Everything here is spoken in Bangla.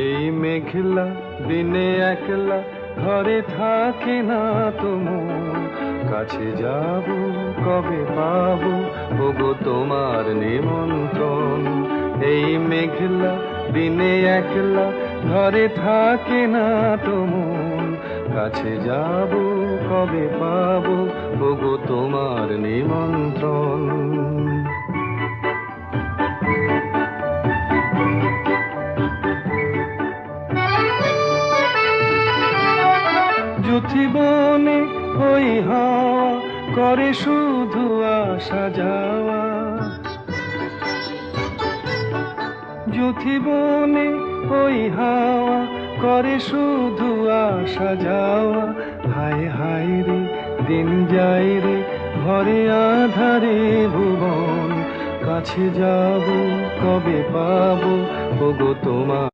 এই মেঘলা দিনে একলা ঘরে থাকে না তোমার, কাছে যাব কবে পাবো ওগো তোমার নিমন্ত্রণ। এই মেঘলা দিনে একলা ঘরে থাকে না তোমার, কাছে যাব কবে পাবো ওগো তোমার নিমন্ত্রণ। যুথিবনে ওই হাওয়া করে শুধু আসা যাওয়া, যুথিবনে ওই হাওয়া করে শুধু আসা যাওয়া। হায় হায় রে দিন যায় রে ঘরে আধারে ভুবন, কাছে যাব কবে পাবো ওগো তোমার